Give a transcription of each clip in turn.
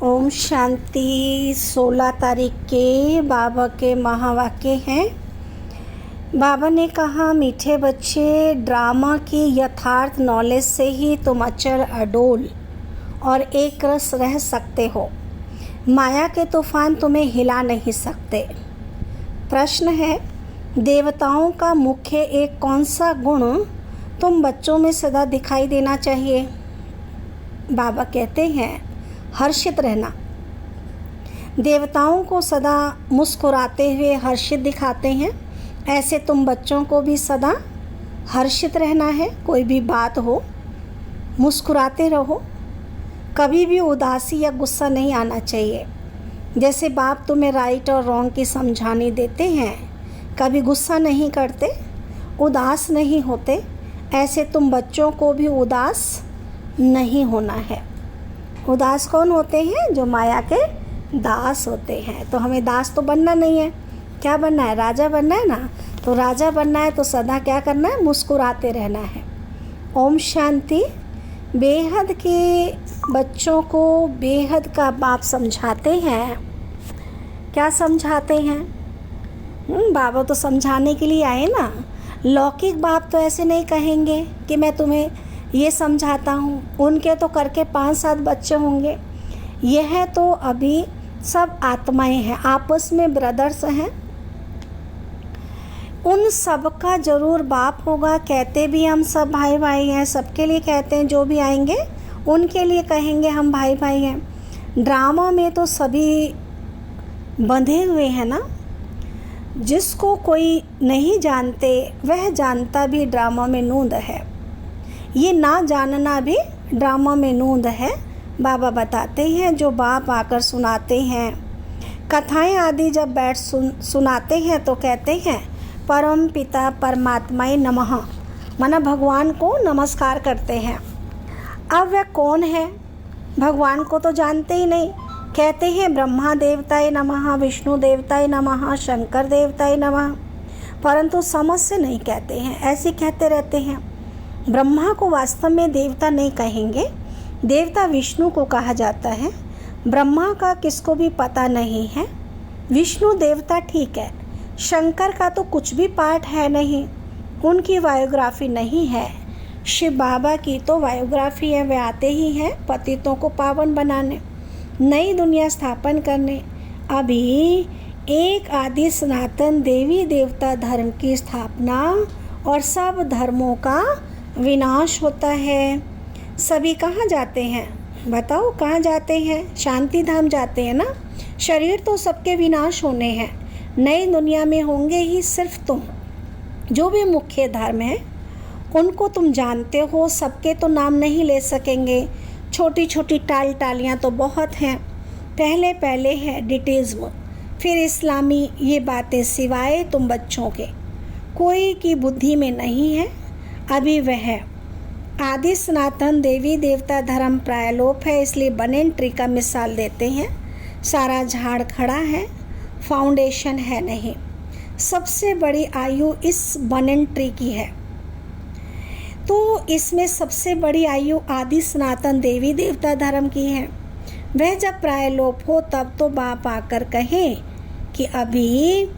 ओम शांति। 16 तारीख के बाबा के महावाक्य हैं। बाबा ने कहा, मीठे बच्चे, ड्रामा की यथार्थ नॉलेज से ही तुम अचल अडोल और एक रस रह सकते हो। माया के तूफान तुम्हें हिला नहीं सकते। प्रश्न है, देवताओं का मुख्य एक कौन सा गुण तुम बच्चों में सदा दिखाई देना चाहिए? बाबा कहते हैं, हर्षित रहना। देवताओं को सदा मुस्कुराते हुए हर्षित दिखाते हैं। ऐसे तुम बच्चों को भी सदा हर्षित रहना है। कोई भी बात हो, मुस्कुराते रहो। कभी भी उदासी या गुस्सा नहीं आना चाहिए। जैसे बाप तुम्हें राइट और रॉन्ग की समझानी देते हैं, कभी गुस्सा नहीं करते, उदास नहीं होते। ऐसे तुम बच्चों को भी उदास नहीं होना है। उदास कौन होते हैं? जो माया के दास होते हैं। तो हमें दास तो बनना नहीं है। क्या बनना है? राजा बनना है ना। तो राजा बनना है तो सदा क्या करना है? मुस्कुराते रहना है। ओम शांति। बेहद के बच्चों को बेहद का बाप समझाते हैं। क्या समझाते हैं? बाबा तो समझाने के लिए आए ना। लौकिक बाप तो ऐसे नहीं कहेंगे कि मैं तुम्हें ये समझाता हूँ। उनके तो करके 5-7 बच्चे होंगे। यह तो अभी सब आत्माएं हैं, आपस में ब्रदर्स हैं। उन सब का जरूर बाप होगा। कहते भी हम सब भाई भाई हैं, सबके लिए कहते हैं। जो भी आएंगे उनके लिए कहेंगे हम भाई भाई हैं। ड्रामा में तो सभी बंधे हुए हैं ना। जिसको कोई नहीं जानते वह जानता भी ड्रामा में नूंद है। ये ना जानना भी ड्रामा में नूंद है। बाबा बताते हैं, जो बाप आकर सुनाते हैं कथाएं आदि, जब बैठ सुनाते हैं तो कहते हैं परम पिता परमात्माए नमः, माना भगवान को नमस्कार करते हैं। अब वह कौन है? भगवान को तो जानते ही नहीं। कहते हैं ब्रह्मा देवताए नमः, विष्णु देवताए नमः, शंकर देवताए नमः, परंतु समझ से नहीं कहते हैं, ऐसे कहते रहते हैं। ब्रह्मा को वास्तव में देवता नहीं कहेंगे। देवता विष्णु को कहा जाता है। ब्रह्मा का किसको भी पता नहीं है। विष्णु देवता ठीक है। शंकर का तो कुछ भी पार्ट है नहीं, उनकी बायोग्राफी नहीं है। शिव बाबा की तो बायोग्राफी है। वे आते ही हैं पतितों को पावन बनाने, नई दुनिया स्थापन करने। अभी एक आदि सनातन देवी देवता धर्म की स्थापना और सब धर्मों का विनाश होता है। सभी कहाँ जाते हैं? बताओ, कहाँ जाते हैं? शांति धाम जाते हैं ना। शरीर तो सबके विनाश होने हैं, नई दुनिया में होंगे ही सिर्फ तुम। जो भी मुख्य धर्म है उनको तुम जानते हो। सबके तो नाम नहीं ले सकेंगे। छोटी छोटी टालियाँ तो बहुत हैं। पहले पहले है डिटेज्म, फिर इस्लामी। ये बातें सिवाय तुम बच्चों के कोई की बुद्धि में नहीं है। अभी वह आदि सनातन देवी देवता धर्म प्रायलोप है, इसलिए बनेन ट्री का मिसाल देते हैं। सारा झाड़ खड़ा है, फाउंडेशन है नहीं। सबसे बड़ी आयु इस बनेन ट्री की है। तो इसमें सबसे बड़ी आयु आदि सनातन देवी देवता धर्म की है। वह जब प्रायलोप हो तब तो बाप आकर कहें कि अभी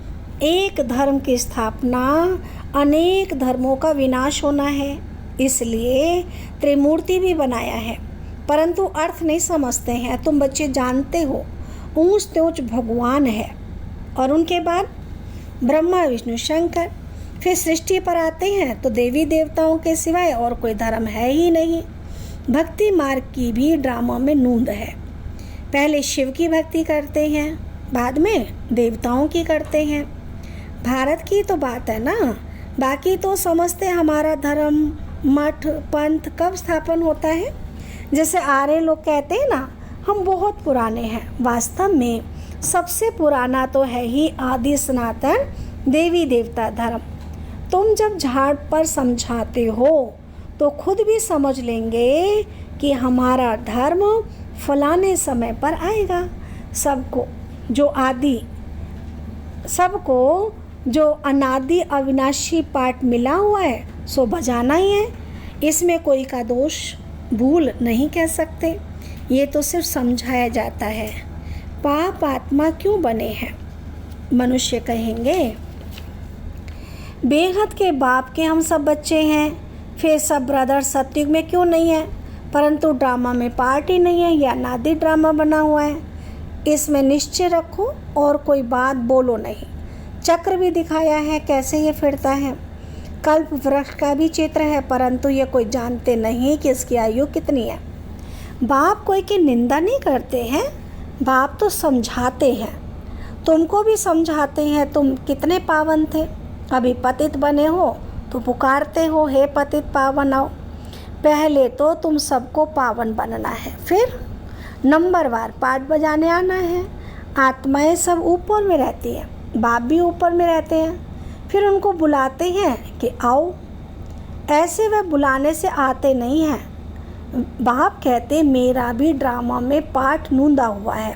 एक धर्म की स्थापना, अनेक धर्मों का विनाश होना है। इसलिए त्रिमूर्ति भी बनाया है, परंतु अर्थ नहीं समझते हैं। तुम बच्चे जानते हो ऊंच ते ऊंच भगवान है, और उनके बाद ब्रह्मा विष्णु शंकर। फिर सृष्टि पर आते हैं तो देवी देवताओं के सिवाय और कोई धर्म है ही नहीं। भक्ति मार्ग की भी ड्रामा में नूंद है। पहले शिव की भक्ति करते हैं, बाद में देवताओं की करते हैं। भारत की तो बात है ना। बाकी तो समझते हमारा धर्म, मठ, पंथ कब स्थापन होता है। जैसे आर्य लोग कहते हैं ना, हम बहुत पुराने हैं। वास्तव में सबसे पुराना तो है ही आदि सनातन देवी देवता धर्म। तुम जब झाड़ पर समझाते हो तो खुद भी समझ लेंगे कि हमारा धर्म फलाने समय पर आएगा। सबको जो अनादि अविनाशी पाठ मिला हुआ है सो बजाना ही है। इसमें कोई का दोष भूल नहीं कह सकते। ये तो सिर्फ समझाया जाता है। पाप आत्मा क्यों बने हैं? मनुष्य कहेंगे बेहद के बाप के हम सब बच्चे हैं, फिर सब ब्रदर सतयुग में क्यों नहीं है? परंतु ड्रामा में पार्ट ही नहीं है, या नादी ड्रामा बना हुआ है। इसमें निश्चय रखो और कोई बात बोलो नहीं। चक्र भी दिखाया है कैसे ये फिरता है। कल्प वृक्ष का भी चित्र है, परंतु ये कोई जानते नहीं कि इसकी आयु कितनी है। बाप कोई की निंदा नहीं करते हैं, बाप तो समझाते हैं। तुमको भी समझाते हैं। तुम कितने पावन थे, अभी पतित बने हो तो पुकारते हो हे पतित पावन आओ। पहले तो तुम सबको पावन बनना है, फिर नंबरवार पाठ बजाने आना है। आत्माएं सब ऊपर में रहती हैं, बाप भी ऊपर में रहते हैं। फिर उनको बुलाते हैं कि आओ, ऐसे वे बुलाने से आते नहीं हैं। बाप कहते मेरा भी ड्रामा में पार्ट नूंदा हुआ है।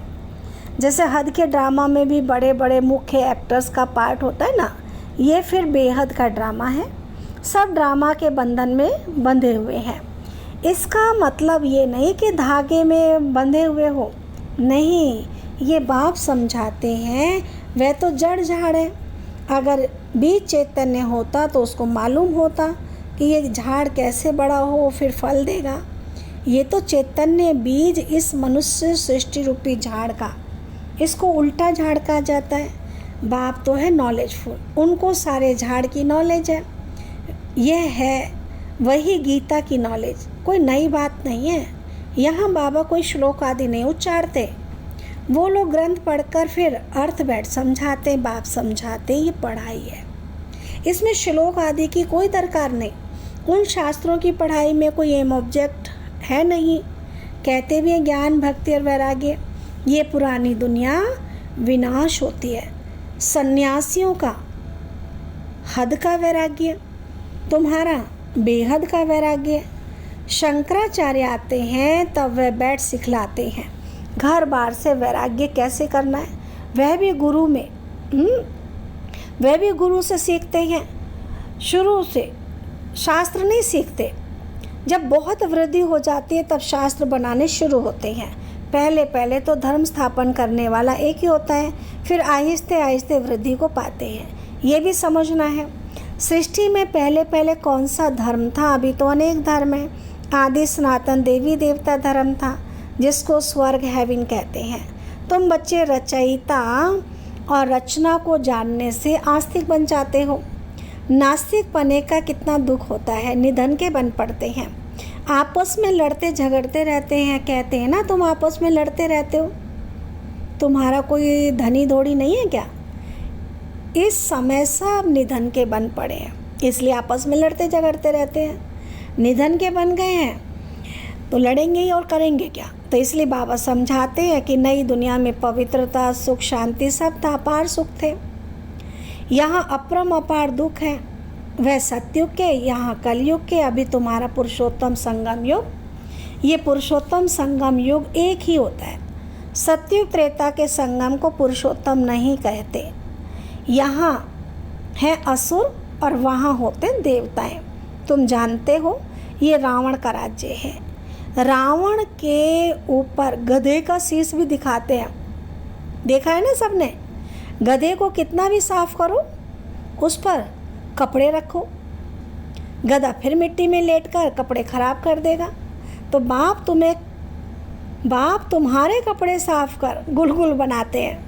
जैसे हद के ड्रामा में भी बड़े बड़े मुख्य एक्टर्स का पार्ट होता है ना, ये फिर बेहद का ड्रामा है। सब ड्रामा के बंधन में बंधे हुए हैं। इसका मतलब ये नहीं कि धागे में बंधे हुए हो, नहीं, ये बाप समझाते हैं। वह तो जड़ झाड़ है। अगर बीज चैतन्य होता तो उसको मालूम होता कि ये झाड़ कैसे बड़ा हो फिर फल देगा। ये तो चैतन्य बीज इस मनुष्य सृष्टि रूपी झाड़ का, इसको उल्टा झाड़ कहा जाता है। बाप तो है नॉलेजफुल, उनको सारे झाड़ की नॉलेज है। यह है वही गीता की नॉलेज, कोई नई बात नहीं है। यहाँ बाबा कोई श्लोक आदि नहीं उच्चारते, वो लोग ग्रंथ पढ़कर फिर अर्थ बैठ समझाते। बाप समझाते ये पढ़ाई है, इसमें श्लोक आदि की कोई दरकार नहीं। उन शास्त्रों की पढ़ाई में कोई एम ऑब्जेक्ट है नहीं। कहते भी हैं ज्ञान भक्ति और वैराग्य, ये पुरानी दुनिया विनाश होती है। सन्यासियों का हद का वैराग्य, तुम्हारा बेहद का वैराग्य। शंकराचार्य आते हैं तब वह बैठ सिखलाते हैं घर बार से वैराग्य कैसे करना है। वह भी गुरु में, वह भी गुरु से सीखते हैं। शुरू से शास्त्र नहीं सीखते, जब बहुत वृद्धि हो जाती है तब शास्त्र बनाने शुरू होते हैं। पहले पहले तो धर्म स्थापन करने वाला एक ही होता है, फिर आहिस्ते आहिस्ते वृद्धि को पाते हैं। ये भी समझना है सृष्टि में पहले पहले कौन सा धर्म था। अभी तो अनेक धर्म है। आदि सनातन देवी देवता धर्म था, जिसको स्वर्ग हेवन कहते हैं। तुम बच्चे रचयिता और रचना को जानने से आस्तिक बन जाते हो। नास्तिक बने का कितना दुख होता है, निधन के बन पड़ते हैं। आपस में लड़ते झगड़ते रहते हैं। कहते हैं ना तुम आपस में लड़ते रहते हो, तुम्हारा कोई धनी धोड़ी नहीं है क्या? इस समय सब निधन के बन पड़े हैं, इसलिए आपस में लड़ते झगड़ते रहते हैं। निधन के बन गए हैं तो लड़ेंगे ही और करेंगे क्या। तो इसलिए बाबा समझाते हैं कि नई दुनिया में पवित्रता, सुख, शांति सब था, अपार सुख थे। यहाँ अपरम अपार दुख है, वह सतयुग के, यहाँ कलयुग के। अभी तुम्हारा पुरुषोत्तम संगम युग, ये पुरुषोत्तम संगम युग एक ही होता है। सतयुग त्रेता के संगम को पुरुषोत्तम नहीं कहते। यहाँ है असुर और वहाँ होते देवताएं। तुम जानते हो ये रावण का राज्य है। रावण के ऊपर गधे का शीश भी दिखाते हैं, देखा है ना सबने। गधे को कितना भी साफ करो, उस पर कपड़े रखो, गधा फिर मिट्टी में लेटकर कपड़े खराब कर देगा। तो बाप तुम्हारे कपड़े साफ कर गुलगुल बनाते हैं,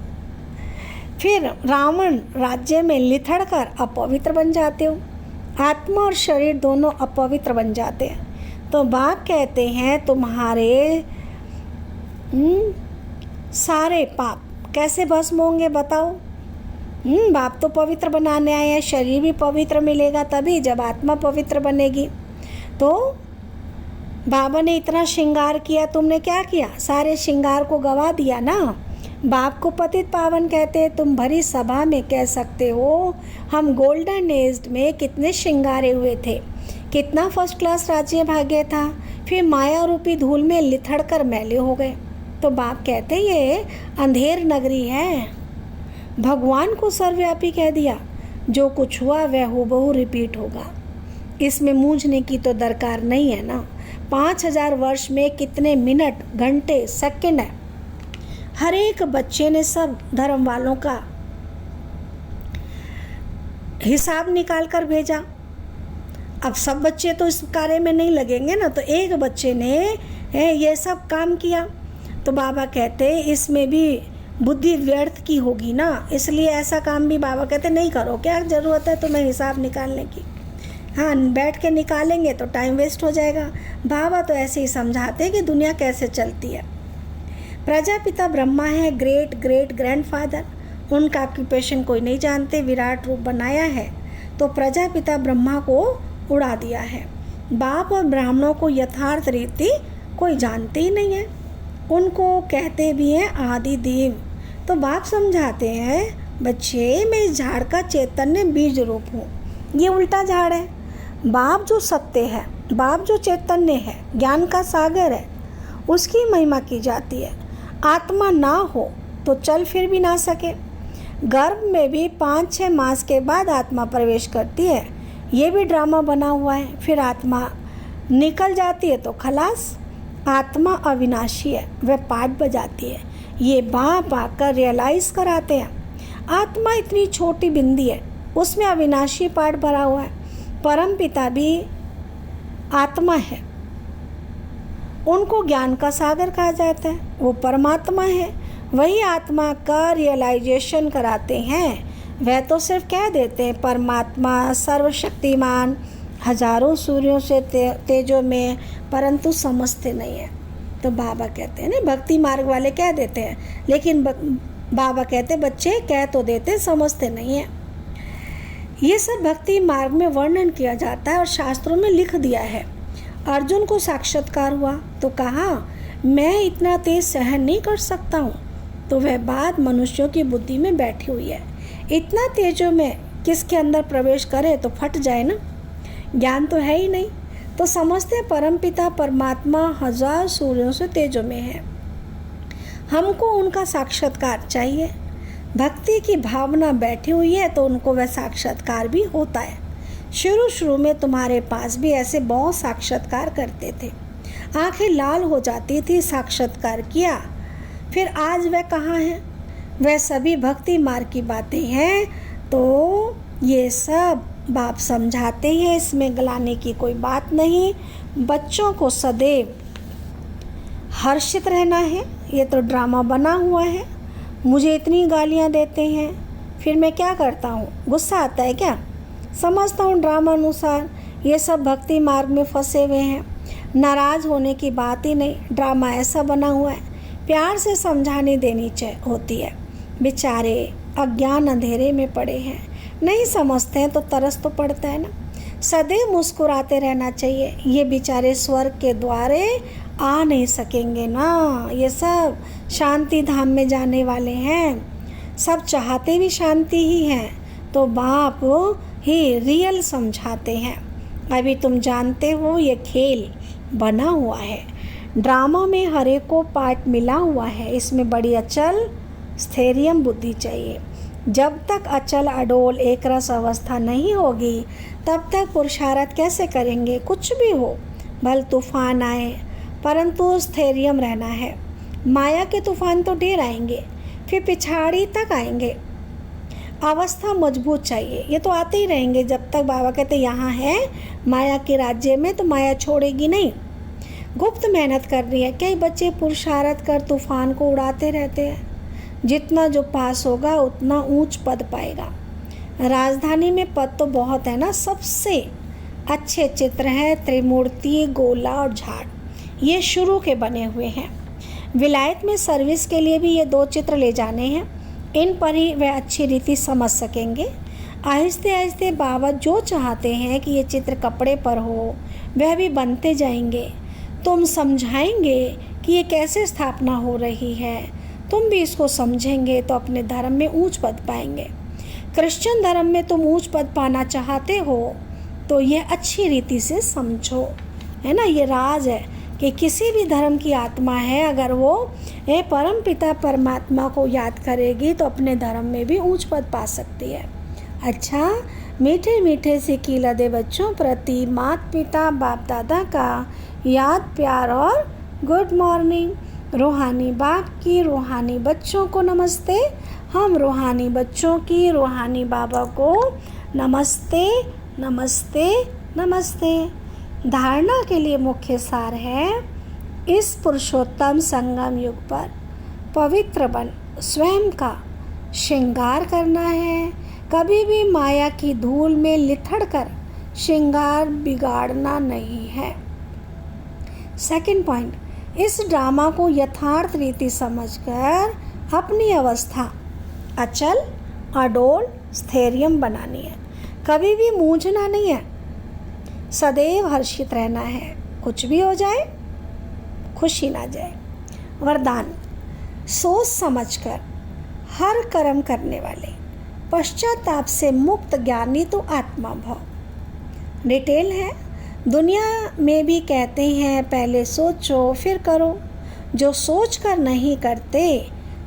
फिर रावण राज्य में लिथड़ कर अपवित्र बन जाते हो। आत्मा और शरीर दोनों अपवित्र बन जाते हैं। तो बाप कहते हैं तुम्हारे सारे पाप कैसे भस्म होंगे बताओ। बाप तो पवित्र बनाने आए हैं, शरीर भी पवित्र मिलेगा तभी जब आत्मा पवित्र बनेगी। तो बाबा ने इतना श्रृंगार किया, तुमने क्या किया? सारे श्रृंगार को गवा दिया ना। बाप को पतित पावन कहते हैं। तुम भरी सभा में कह सकते हो हम गोल्डन एज में कितने श्रृंगारे हुए थे, कितना फर्स्ट क्लास राज्य भाग्य था, फिर माया रूपी धूल में लिथड़ कर मैले हो गए। तो बाप कहते ये अंधेर नगरी है। भगवान को सर्वव्यापी कह दिया, जो कुछ हुआ वह हूबहू रिपीट होगा। इसमें मूंझने की तो दरकार नहीं है ना। 5000 वर्ष में कितने मिनट, घंटे, सेकंड है। हर एक बच्चे ने सब धर्म वालों का हिसाब निकाल कर भेजा। अब सब बच्चे तो इस कार्य में नहीं लगेंगे ना, तो एक बच्चे ने ये सब काम किया। तो बाबा कहते इसमें भी बुद्धि व्यर्थ की होगी ना, इसलिए ऐसा काम भी बाबा कहते नहीं करो। क्या ज़रूरत है तुम्हें हिसाब निकालने की? हाँ, बैठ के निकालेंगे तो टाइम वेस्ट हो जाएगा। बाबा तो ऐसे ही समझाते कि दुनिया कैसे चलती है। प्रजापिता ब्रह्मा है, ग्रेट ग्रेट ग्रैंडफादर। उनका ऑक्यूपेशन कोई नहीं जानते, विराट रूप बनाया है तो प्रजापिता ब्रह्मा को उड़ा दिया है। बाप और ब्राह्मणों को यथार्थ रीति कोई जानते ही नहीं है, उनको कहते भी हैं आदि देव। तो बाप समझाते हैं बच्चे, मैं इस झाड़ का चैतन्य बीज रूप हूँ। ये उल्टा झाड़ है। बाप जो सत्य है, बाप जो चैतन्य है, ज्ञान का सागर है, उसकी महिमा की जाती है। आत्मा ना हो तो चल फिर भी ना सके। गर्भ में भी 5-6 मास के बाद आत्मा प्रवेश करती है, ये भी ड्रामा बना हुआ है। फिर आत्मा निकल जाती है तो खलास। आत्मा अविनाशी है, वह पाठ बजाती है। ये बाप आकर रियलाइज़ कराते हैं आत्मा इतनी छोटी बिंदी है, उसमें अविनाशी पाठ भरा हुआ है। परम पिता भी आत्मा है, उनको ज्ञान का सागर कहा जाता है, वो परमात्मा है। वही आत्मा का रियलाइजेशन कराते हैं। वह तो सिर्फ कह देते हैं परमात्मा सर्वशक्तिमान, हजारों सूर्यों से तेजों में, परंतु समझते नहीं है। तो बाबा कहते हैं ना, भक्ति मार्ग वाले कह देते हैं, लेकिन बाबा कहते बच्चे कह तो देते, समझते नहीं है। ये सब भक्ति मार्ग में वर्णन किया जाता है और शास्त्रों में लिख दिया है। अर्जुन को साक्षात्कार हुआ तो कहा मैं इतना तेज सहन नहीं कर सकता हूँ। तो वह बात मनुष्यों की बुद्धि में बैठी हुई है। इतना तेजों में किसके अंदर प्रवेश करे तो फट जाए ना, ज्ञान तो है ही नहीं। तो समझते परमपिता परमात्मा हजार सूर्यों से तेजों में है, हमको उनका साक्षात्कार चाहिए। भक्ति की भावना बैठी हुई है तो उनको वह साक्षात्कार भी होता है। शुरू में तुम्हारे पास भी ऐसे बहुत साक्षात्कार करते थे, आंखें लाल हो जाती थी, साक्षात्कार किया, फिर आज वह कहाँ है? वह सभी भक्ति मार्ग की बातें हैं। तो ये सब बाप समझाते हैं, इसमें गलाने की कोई बात नहीं। बच्चों को सदैव हर्षित रहना है। ये तो ड्रामा बना हुआ है। मुझे इतनी गालियाँ देते हैं, फिर मैं क्या करता हूँ? गुस्सा आता है क्या? समझता हूँ ड्रामा अनुसार ये सब भक्ति मार्ग में फंसे हुए हैं। नाराज़ होने की बात ही नहीं, ड्रामा ऐसा बना हुआ है। प्यार से समझाने देनी होती है। बेचारे अज्ञान अंधेरे में पड़े हैं, नहीं समझते हैं तो तरस तो पड़ता है ना। सदैव मुस्कुराते रहना चाहिए। ये बेचारे स्वर्ग के द्वारे आ नहीं सकेंगे ना, ये सब शांति धाम में जाने वाले हैं। सब चाहते भी शांति ही हैं, तो बाप ही रियल समझाते हैं। अभी तुम जानते हो ये खेल बना हुआ है। ड्रामा में हर एक को पार्ट मिला हुआ है। इसमें बड़ी अचल स्थैर्यम बुद्धि चाहिए। जब तक अचल अडोल एक रस अवस्था नहीं होगी तब तक पुरुषार्थ कैसे करेंगे? कुछ भी हो, भल तूफान आए, परंतु स्थैर्यम रहना है। माया के तूफान तो ढेर आएंगे, फिर पिछाड़ी तक आएंगे। अवस्था मजबूत चाहिए, ये तो आते ही रहेंगे जब तक बाबा कहते यहाँ है माया के राज्य में, तो माया छोड़ेगी नहीं। गुप्त मेहनत कर रही है। कई बच्चे पुरुषार्थ कर तूफान को उड़ाते रहते हैं। जितना जो पास होगा उतना ऊंच पद पाएगा। राजधानी में पद तो बहुत है ना। सबसे अच्छे चित्र हैं त्रिमूर्ति, गोला और झाड़, ये शुरू के बने हुए हैं। विलायत में सर्विस के लिए भी ये 2 चित्र ले जाने हैं। इन पर ही वह अच्छी रीति समझ सकेंगे। आहिस्ते आहिस्ते बाबा जो चाहते हैं कि ये चित्र कपड़े पर हो, वह भी बनते जाएंगे। तुम समझाएंगे कि ये कैसे स्थापना हो रही है, तुम भी इसको समझेंगे तो अपने धर्म में ऊंच पद पाएंगे। क्रिश्चियन धर्म में तुम ऊंच पद पाना चाहते हो तो ये अच्छी रीति से समझो, है ना। ये राज है कि किसी भी धर्म की आत्मा है, अगर वो परम पिता परमात्मा को याद करेगी तो अपने धर्म में भी ऊंच पद पा सकती है। अच्छा, मीठे मीठे से कीला दे बच्चों प्रति माता पिता बाप दादा का याद, प्यार और गुड मॉर्निंग। रूहानी बाप की रूहानी बच्चों को नमस्ते। हम रूहानी बच्चों की रूहानी बाबा को नमस्ते नमस्ते नमस्ते। धारणा के लिए मुख्य सार है, इस पुरुषोत्तम संगम युग पर पवित्र बन स्वयं का श्रृंगार करना है। कभी भी माया की धूल में लिथड़ कर श्रृंगार बिगाड़ना नहीं है। सेकंड पॉइंट, इस ड्रामा को यथार्थ रीति समझकर अपनी अवस्था अचल, अडोल, स्थैर्यम बनानी है। कभी भी मूंझना नहीं है, सदैव हर्षित रहना है। कुछ भी हो जाए, खुशी ना जाए। वरदान, सोच समझकर हर कर्म करने वाले, पश्चाताप से मुक्त ज्ञानी तो आत्मा भव। डिटेल है, दुनिया में भी कहते हैं पहले सोचो फिर करो। जो सोच कर नहीं करते,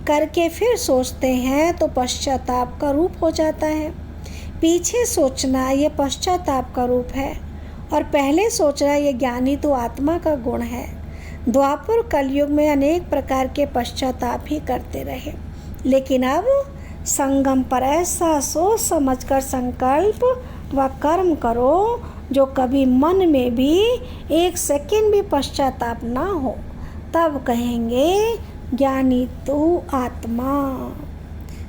करके फिर सोचते हैं तो पश्चाताप का रूप हो जाता है। पीछे सोचना ये पश्चाताप का रूप है और पहले सोचना ये ज्ञानी तो आत्मा का गुण है। द्वापर कलयुग में अनेक प्रकार के पश्चाताप ही करते रहे, लेकिन अब संगम पर ऐसा सोच समझकर संकल्प व कर्म करो जो कभी मन में भी एक सेकंड भी पश्चाताप ना हो, तब कहेंगे ज्ञानी तू आत्मा।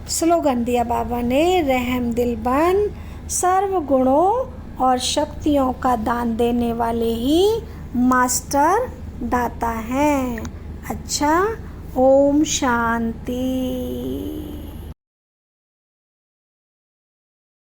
स्लोगन दिया बाबा ने, रहम दिल बन, सर्व गुणों और शक्तियों का दान देने वाले ही मास्टर दाता हैं। अच्छा, ओम शांति।